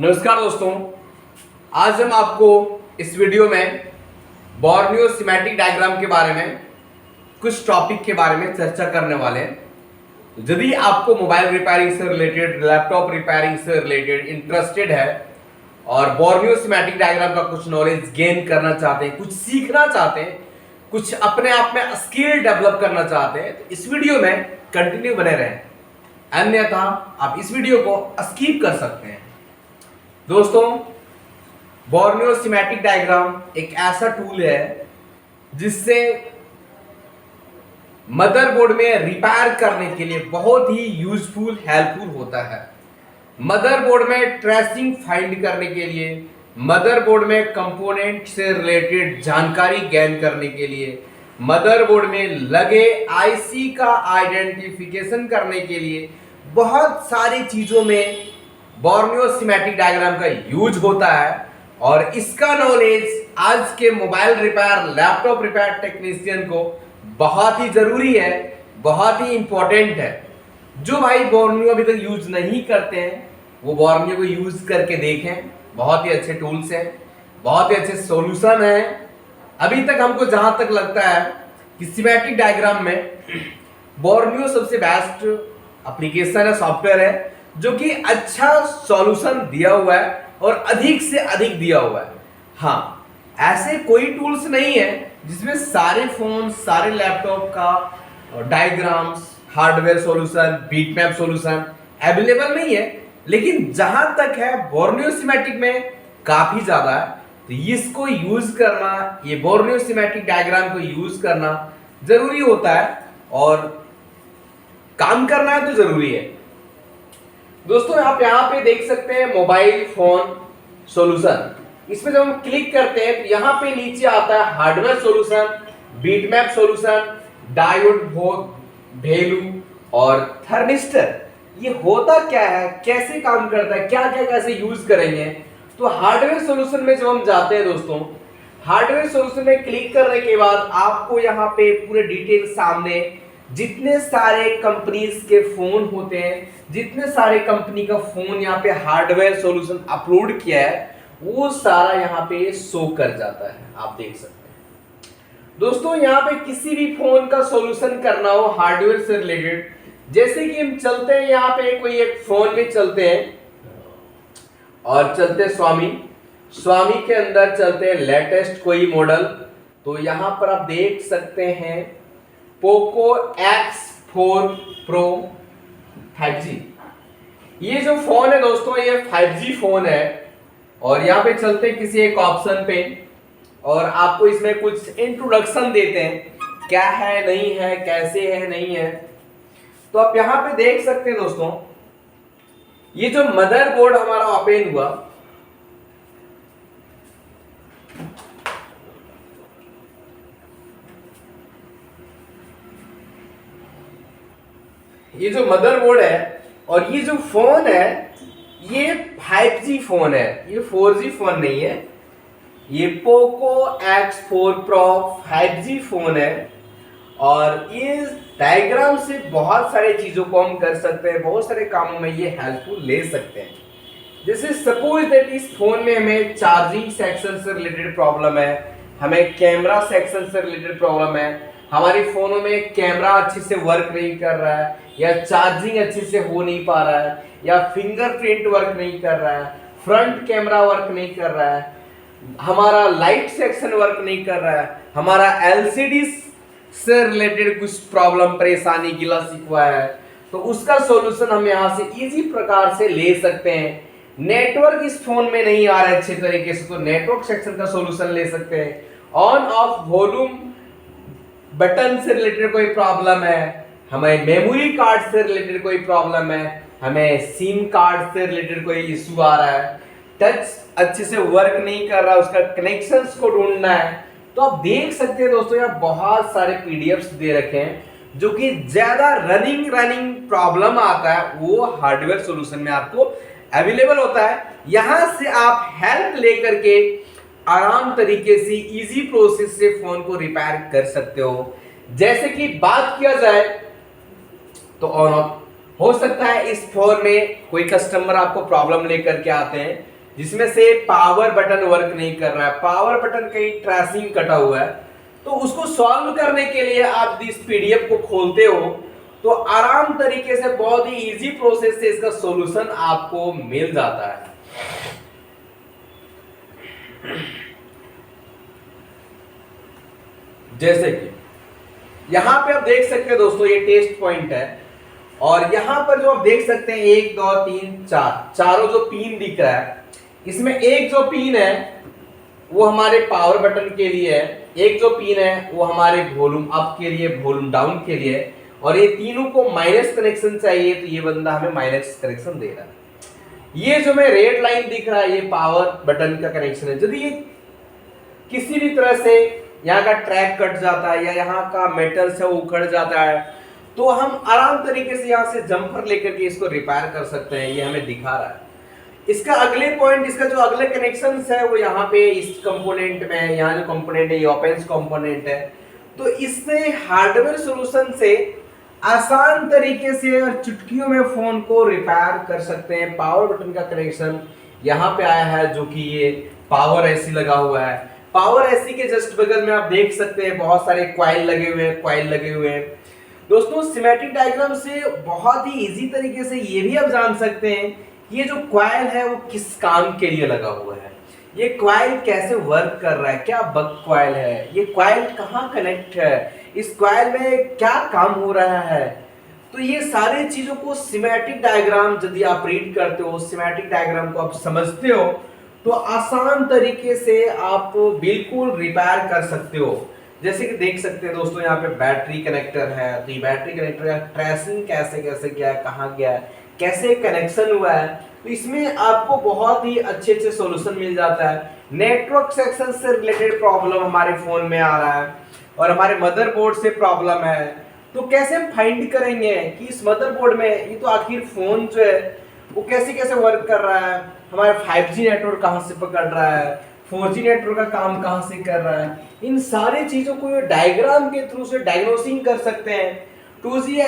नमस्कार दोस्तों, आज हम आपको इस वीडियो में बोर्नियो सीमेटिक डायग्राम के बारे में कुछ टॉपिक के बारे में चर्चा करने वाले हैं। यदि आपको मोबाइल रिपेयरिंग से रिलेटेड, लैपटॉप रिपेयरिंग से रिलेटेड इंटरेस्टेड है और बोर्नियो सीमेटिक डायग्राम का कुछ नॉलेज गेन करना चाहते हैं, कुछ सीखना चाहते हैं, कुछ अपने आप में स्किल डेवलप करना चाहते हैं, तो इस वीडियो में कंटिन्यू बने रहें, अन्यथा आप इस वीडियो को स्किप कर सकते हैं। दोस्तों, बोर्नियो सीमेटिक डायग्राम एक ऐसा टूल है जिससे मदरबोर्ड में रिपेयर करने के लिए बहुत ही यूजफुल, हेल्पफुल होता है। मदरबोर्ड में ट्रेसिंग फाइंड करने के लिए, मदरबोर्ड में कंपोनेंट से रिलेटेड जानकारी गेन करने के लिए, मदरबोर्ड में लगे आईसी का आइडेंटिफिकेशन करने के लिए बहुत सारी चीजों में बोर्नियो सीमेटिक डायग्राम का यूज होता है। और इसका नॉलेज आज के mobile repair, laptop repair technician को बहुत ही जरूरी है, बहुत ही इंपॉर्टेंट है। जो भाई बोर्नियो अभी तक यूज नहीं करते हैं वो बोर्नियो को यूज करके देखें। बहुत ही अच्छे टूल्स हैं, बहुत ही अच्छे सॉल्यूशन हैं। अभी तक हमको जहां तक लगता है कि सीमेटिक डायग्राम में बोर्नियो सबसे बेस्ट एप्लीकेशन है, सॉफ्टवेयर है जो कि अच्छा सॉल्यूशन दिया हुआ है और अधिक से अधिक दिया हुआ है। हाँ, ऐसे कोई टूल्स नहीं है जिसमें सारे फोन, सारे लैपटॉप का diagrams, hardware solution, bitmap solution available नहीं है, लेकिन जहां तक है बोर्नियो सीमेटिक में काफी ज्यादा है। तो इसको यूज करना, ये बोर्नियो सीमेटिक डायग्राम को यूज करना जरूरी होता है और काम करना है तो जरूरी है। दोस्तों, आप यहाँ पे देख सकते हैं मोबाइल फोन सॉल्यूशन। इसमें जब हम क्लिक करते हैं तो यहाँ पे नीचे आता है hardware solution, bitmap solution, diode, value और थर्मिस्टर। ये होता क्या है, कैसे काम करता है, क्या क्या कैसे यूज करेंगे। तो हार्डवेयर सॉल्यूशन में जब हम जाते हैं दोस्तों, हार्डवेयर सॉल्यूशन में क्लिक करने के बाद आपको यहाँ पे पूरे डिटेल सामने जितने सारे कंपनीज के फोन होते हैं, जितने सारे कंपनी का फोन यहाँ पे हार्डवेयर सॉल्यूशन अपलोड किया है, वो सारा यहाँ पे शो कर जाता है। आप देख सकते हैं दोस्तों, यहाँ पे किसी भी फोन का सॉल्यूशन करना हो हार्डवेयर से रिलेटेड, जैसे कि हम चलते हैं यहाँ पे कोई एक फोन में चलते हैं और चलते हैं स्वामी के अंदर चलते हैं लेटेस्ट कोई मॉडल। तो यहाँ पर आप देख सकते हैं पोको X4 Pro 5G। ये जो फोन है दोस्तों, ये 5G फोन है। और यहाँ पे चलते हैं किसी एक ऑप्शन पे और आपको इसमें कुछ इंट्रोडक्शन देते हैं, क्या है, नहीं है, कैसे है, नहीं है। तो आप यहाँ पे देख सकते हैं दोस्तों, ये जो मदरबोर्ड हमारा ओपन हुआ, ये जो मदरबोर्ड है और ये जो फोन है, ये 5G फोन है, ये 4G फोन नहीं है। ये Poco X4 Pro 5G phone है और इस डायग्राम से बहुत सारे चीजों को हम कर सकते हैं, बहुत सारे कामों में ये हेल्पफुल ले सकते हैं। जैसे सपोज दैट इस फोन में हमें चार्जिंग सेक्शन से रिलेटेड प्रॉब्लम है, हमें कैमरा सेक्शन से रिलेटेड प्रॉब्लम है, हमारे फोनों में कैमरा अच्छे से वर्क नहीं कर रहा है, या चार्जिंग अच्छे से हो नहीं पा रहा है, या फिंगरप्रिंट वर्क नहीं कर रहा है, फ्रंट कैमरा वर्क नहीं कर रहा है, हमारा लाइट सेक्शन वर्क नहीं कर रहा है, हमारा एलसीडी से रिलेटेड कुछ प्रॉब्लम, परेशानी, गिला शिकवा है, तो उसका सॉल्यूशन हम यहाँ से इजी प्रकार से ले सकते हैं। नेटवर्क इस फोन में नहीं आ रहा है अच्छे तरीके से, तो नेटवर्क सेक्शन का सॉल्यूशन ले सकते हैं। ऑन ऑफ वॉल्यूम बटन से रिलेटेड कोई प्रॉब्लम है, हमें मेमोरी कार्ड से रिलेटेड कोई प्रॉब्लम है, हमें सिम कार्ड से रिलेटेड कोई इशू आ रहा है, टच अच्छे से वर्क नहीं कर रहा, उसका कनेक्शंस को ढूंढना है, तो आप देख सकते हैं दोस्तों, यहाँ बहुत सारे पीडीएफ्स दे रखे हैं। जो कि ज्यादा रनिंग प्रॉब्लम आता है वो हार्डवेयर सॉल्यूशन में आपको अवेलेबल होता है। यहां से आप हेल्प लेकर के आराम तरीके से इजी प्रोसेस से फोन को रिपेयर कर सकते हो। जैसे कि बात किया जाए तो ऑन ऑफ हो सकता है इस फोन में कोई कस्टमर आपको प्रॉब्लम लेकर के आते हैं जिसमें से पावर बटन वर्क नहीं कर रहा है, पावर बटन कहीं ट्रेसिंग कटा हुआ है, तो उसको सॉल्व करने के लिए आप इस पीडीएफ को खोलते हो तो आराम तरीके से बहुत ही इजी प्रोसेस से इसका सॉल्यूशन आपको मिल जाता है। जैसे कि यहां पे आप देख सकते हैं दोस्तों, ये टेस्ट पॉइंट है और यहां पर जो आप देख सकते हैं 1 2 3 4 चारों जो पिन दिख रहा है, इसमें एक जो पिन है वो हमारे पावर बटन के लिए है, एक जो पिन है वो हमारे वॉल्यूम अप के लिए, वॉल्यूम डाउन के लिए, और ये तीनों को माइनस कनेक्शन चाहिए तो ये बंदा हमें माइनस कनेक्शन दे रहा है। ये जो मैं रेड लाइन दिख रहा है ये पावर बटन का कनेक्शन है। यदि ये किसी भी तरह से यहाँ का ट्रैक कट जाता है या यहाँ का मेटल से उखड़ जाता है तो हम आराम तरीके से यहाँ से जंपर लेकर के इसको रिपेयर कर सकते हैं। ये हमें दिखा रहा है। इसका अगले पॉइंट, इसका जो अगले कनेक्शन है वो यहाँ पे इस कंपोनेंट में, यहाँ जो कंपोनेंट है ये ओपन कंपोनेंट है, तो इससे हार्डवेयर सॉल्यूशन से आसान तरीके से और चुटकियों में फोन को रिपेयर कर सकते हैं। पावर बटन का कनेक्शन यहाँ पे आया है जो कि ये पावर एसी लगा हुआ है। पावर एसी के जस्ट बगल में आप देख सकते हैं बहुत सारे कॉइल लगे हुए हैं, कॉइल लगे हुए हैं। दोस्तों स्कीमेटिक डायग्राम से बहुत ही इजी तरीके से ये भी आप जान सकते हैं कि ये जो कॉइल है वो किस काम के लिए लगा हुआ है, ये कॉइल कैसे वर्क कर रहा है, क्या बग कॉइल है, ये कॉइल कहाँ कनेक्ट है, इस कॉइल में क्या काम हो रहा है। तो ये सारी चीजों को स्कीमेटिक डायग्राम यदि आप रीड करते हो, स्कीमेटिक डायग्राम को आप समझते हो तो आसान तरीके से आप बिल्कुल रिपेयर कर सकते हो। जैसे कि देख सकते हैं दोस्तों यहाँ पे बैटरी कनेक्टर है, तो ये बैटरी कनेक्टर का ट्रेसिंग कैसे कैसे गया है, कहाँ गया है, कैसे कनेक्शन हुआ है, तो इसमें आपको बहुत ही अच्छे अच्छे सॉल्यूशन मिल जाता है। नेटवर्क सेक्शन से रिलेटेड प्रॉब्लम हमारे फोन में आ रहा है और हमारे मदरबोर्ड से प्रॉब्लम है, तो कैसे हम फाइंड करेंगे कि इस मदरबोर्ड में ये तो आखिर फोन जो है वो कैसे कैसे वर्क कर रहा है, हमारा 5G नेटवर्क कहाँ से पकड़ रहा है, 4G नेटवर्क का काम कहाँ से कर रहा है। इन सारी चीजों को डायग्राम के थ्रू से डायग्नोसिंग कर सकते हैं। 4G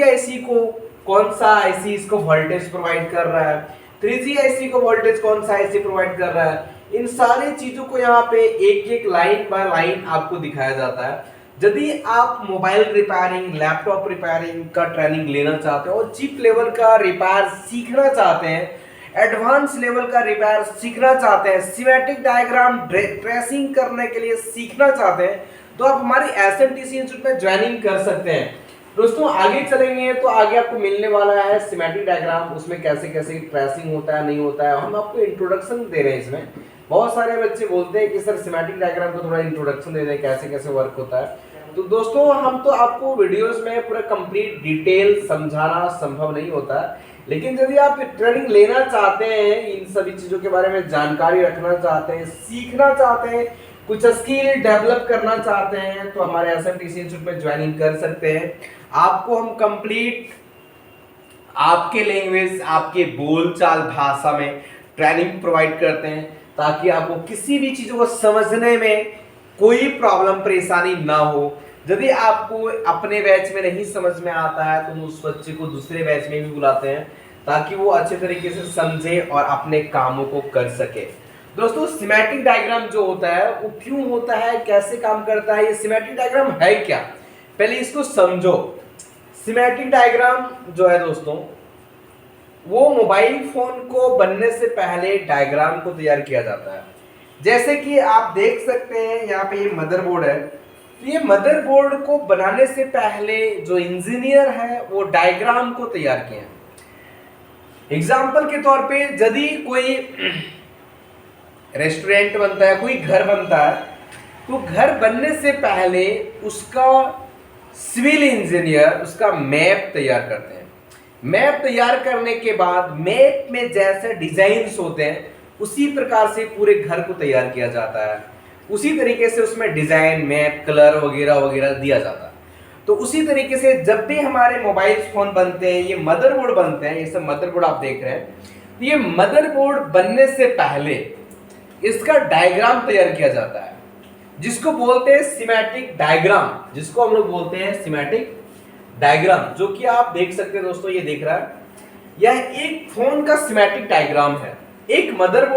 आईसी को कौन सा आईसी इसको वोल्टेज प्रोवाइड कर रहा है, 3G आईसी को वोल्टेज कौन सा आईसी प्रोवाइड कर रहा है, इन सारी चीजों को यहाँ पे एक एक लाइन बाय लाइन आपको दिखाया जाता है। यदि आप मोबाइल रिपेयरिंग, लैपटॉप रिपेयरिंग का ट्रेनिंग लेना चाहते हो और चीप लेवल का रिपेयर सीखना चाहते हैं, एडवांस लेवल का रिपेयर सीखना चाहते हैं, स्कीमेटिक डायग्राम ट्रेसिंग करने के लिए सीखना चाहते हैं, तो आप हमारी एसएमटीसी इंस्टीट्यूट में ज्वाइनिंग कर सकते हैं। दोस्तों आगे चलेंगे तो आगे आपको मिलने वाला है स्कीमेटिक डायग्राम, उसमें कैसे कैसे ट्रेसिंग होता है, नहीं होता है, हम आपको इंट्रोडक्शन दे रहे हैं। इसमें बहुत सारे बच्चे बोलते हैं कि सर स्कीमेटिक डायग्राम को थोड़ा इंट्रोडक्शन दे दें, कैसे कैसे वर्क होता है। तो दोस्तों हम तो आपको वीडियोस में पूरा कंप्लीट डिटेल समझाना संभव नहीं होता, लेकिन यदि आप ट्रेनिंग लेना चाहते हैं, इन सभी चीजों के बारे में जानकारी रखना चाहते हैं, सीखना चाहते हैं, कुछ स्किल डेवलप करना चाहते हैं, तो हमारे एसएमटीसी इंस्टीट्यूट में ज्वाइनिंग कर सकते हैं। आपको हम कंप्लीट आपके लैंग्वेज, आपके बोलचाल भाषा में ट्रेनिंग प्रोवाइड करते हैं ताकि आपको किसी भी चीजों को समझने में कोई प्रॉब्लम परेशानी ना हो। यदि आपको अपने बैच में नहीं समझ में आता है तो उस बच्चे को दूसरे बैच में भी बुलाते हैं ताकि वो अच्छे तरीके से समझे और अपने कामों को कर सके। दोस्तों स्कीमेटिक डायग्राम जो होता है वो क्यों होता है, कैसे काम करता है, ये स्कीमेटिक डायग्राम है क्या, पहले इसको समझो। स्कीमेटिक डायग्राम जो है दोस्तों वो मोबाइल फोन को बनने से पहले डायग्राम को तैयार किया जाता है। जैसे कि आप देख सकते हैं यहाँ पे ये मदरबोर्ड है, तो ये मदरबोर्ड को बनाने से पहले जो इंजीनियर है वो डायग्राम को तैयार किया। एग्जाम्पल के तौर पे यदि कोई रेस्टोरेंट बनता है, कोई घर बनता है, तो घर बनने से पहले उसका सिविल इंजीनियर उसका मैप तैयार करते हैं। मैप तैयार करने के बाद मैप में जैसे डिजाइन्स होते हैं उसी प्रकार से पूरे घर को तैयार किया जाता है, उसी तरीके से उसमें डिजाइन, मैप, कलर वगैरह वगैरह दिया जाता है। तो उसी तरीके से जब भी हमारे मोबाइल फोन बनते हैं, ये मदरबोर्ड बनते हैं, ये सब मदरबोर्ड आप देख रहे हैं, तो ये मदरबोर्ड बनने से पहले इसका डायग्राम तैयार किया जाता है जिसको बोलते हैं स्कीमेटिक डायग्राम, जिसको हम लोग बोलते हैं स्कीमेटिक डायग्राम जो कि आप देख सकते हैं दोस्तों, ये देख रहा है, यह एक फोन का स्कीमेटिक डायग्राम है। एक मदरबोर्ड